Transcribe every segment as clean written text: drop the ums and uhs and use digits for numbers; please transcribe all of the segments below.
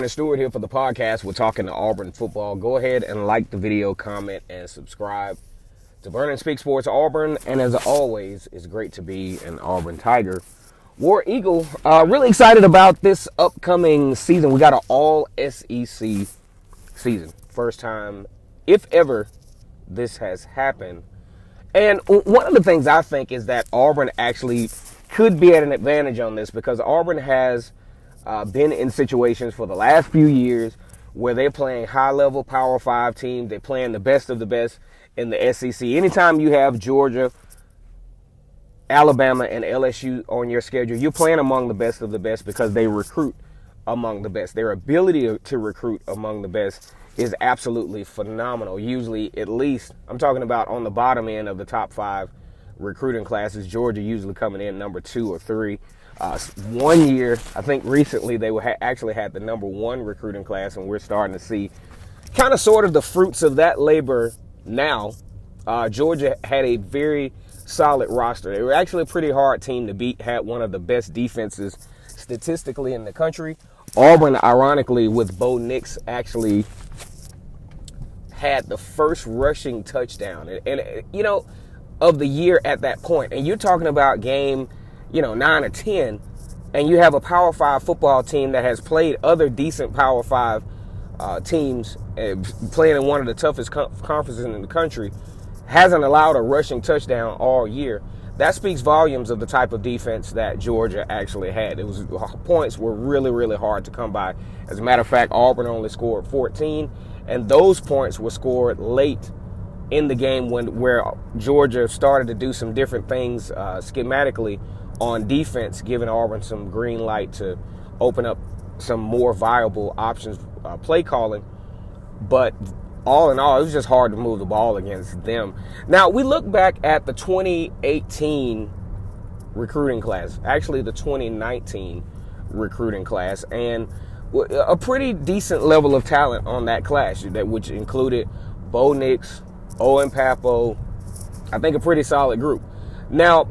Vernon Stewart here for the podcast. We're talking to Auburn football. Go ahead and like the video, comment, and subscribe to Vernon Speak Sports Auburn. And as always, it's great to be an Auburn Tiger. War Eagle, really excited about this upcoming season. We got an all SEC season. First time, if ever, this has happened. And one of the things I think is that Auburn actually could be at an advantage on this because Auburn has been in situations for the last few years where they're playing high-level Power 5 teams. They're playing the best of the best in the SEC. Anytime you have Georgia, Alabama, and LSU on your schedule, you're playing among the best of the best because they recruit among the best. Their ability to recruit among the best is absolutely phenomenal. Usually, at least, I'm talking about on the bottom end of the top 5 recruiting classes. Georgia usually coming in number 2 or 3. 1 year, I think recently, they actually had the number 1 recruiting class, and we're starting to see kind of sort of the fruits of that labor now. Georgia had a very solid roster. They were actually a pretty hard team to beat, had one of the best defenses statistically in the country. Auburn, ironically, with Bo Nix, actually had the first rushing touchdown of the year at that point. And you're talking about game 9 or 10, and you have a Power 5 football team that has played other decent Power 5 teams, playing in one of the toughest conferences in the country, hasn't allowed a rushing touchdown all year. That speaks volumes of the type of defense that Georgia actually had. Points were really, really hard to come by. As a matter of fact, Auburn only scored 14, and those points were scored late in the game where Georgia started to do some different things schematically on defense, giving Auburn some green light to open up some more viable options, play calling. But all in all, it was just hard to move the ball against them. Now, we look back at the 2018 recruiting class, actually the 2019 recruiting class, and a pretty decent level of talent on that class, which included Bo Nix, Owen Papo, I think a pretty solid group. Now,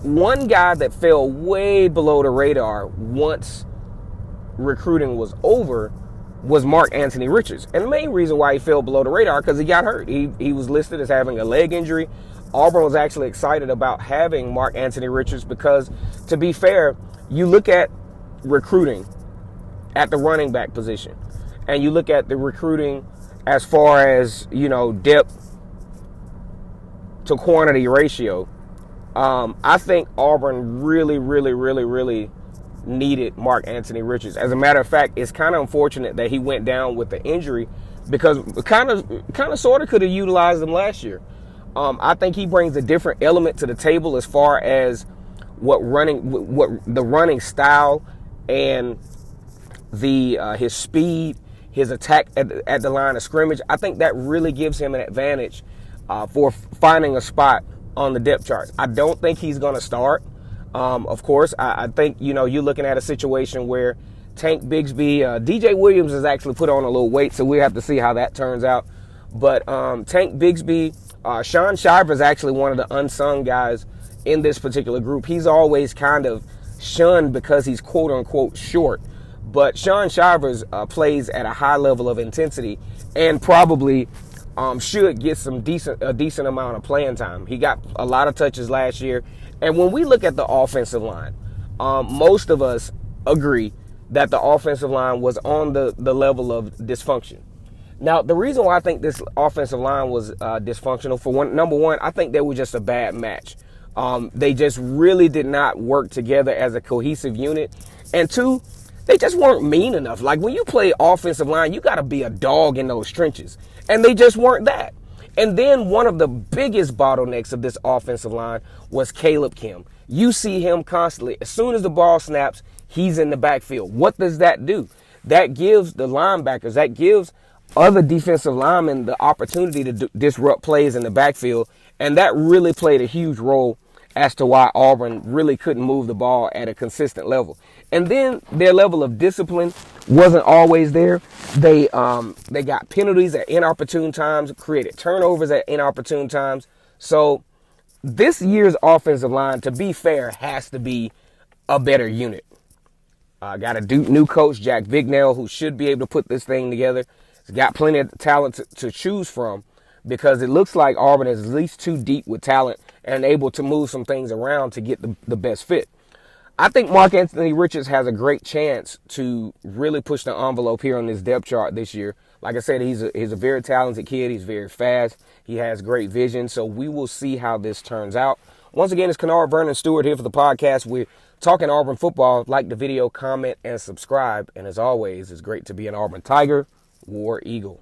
one guy that fell way below the radar once recruiting was over was Mark Antony Richards. And the main reason why he fell below the radar because he got hurt. He was listed as having a leg injury. Auburn was actually excited about having Mark Antony Richards because, to be fair, you look at recruiting at the running back position, and you look at the recruiting as far as, depth to quantity ratio. I think Auburn really, really, really, really needed Mark Antony Richards. As a matter of fact, it's kind of unfortunate that he went down with the injury because kind of sort of could have utilized him last year. I think he brings a different element to the table as far as what the running style and his speed, his attack at the line of scrimmage. I think that really gives him an advantage for finding a spot on the depth charts. I don't think he's going to start. Of course, I think, you're looking at a situation where Tank Bigsby, DJ Williams has actually put on a little weight, so we have to see how that turns out. But Tank Bigsby, Sean Shiver is actually one of the unsung guys in this particular group. He's always kind of shunned because he's quote-unquote short. But Sean Shivers plays at a high level of intensity and probably should get a decent amount of playing time. He got a lot of touches last year. And when we look at the offensive line, most of us agree that the offensive line was on the level of dysfunction. Now, the reason why I think this offensive line was dysfunctional, number one, I think they were just a bad match. They just really did not work together as a cohesive unit. And two, they just weren't mean enough. Like, when you play offensive line, you got to be a dog in those trenches. And they just weren't that. And then one of the biggest bottlenecks of this offensive line was Caleb Kim. You see him constantly. As soon as the ball snaps, he's in the backfield. What does that do? That gives the linebackers, that gives other defensive linemen the opportunity to disrupt plays in the backfield. And that really played a huge role as to why Auburn really couldn't move the ball at a consistent level. And then their level of discipline wasn't always there. They got penalties at inopportune times, created turnovers at inopportune times. So this year's offensive line, to be fair, has to be a better unit. Got a new coach, Jack Bignell, who should be able to put this thing together. He's got plenty of talent to choose from, because it looks like Auburn is at least too deep with talent and able to move some things around to get the best fit. I think Mark Anthony Richards has a great chance to really push the envelope here on this depth chart this year. Like I said, he's a very talented kid. He's very fast. He has great vision. So we will see how this turns out. Once again, it's Kennard Vernon Stewart here for the podcast. We're talking Auburn football. Like the video, comment, and subscribe. And as always, it's great to be an Auburn Tiger, War Eagle.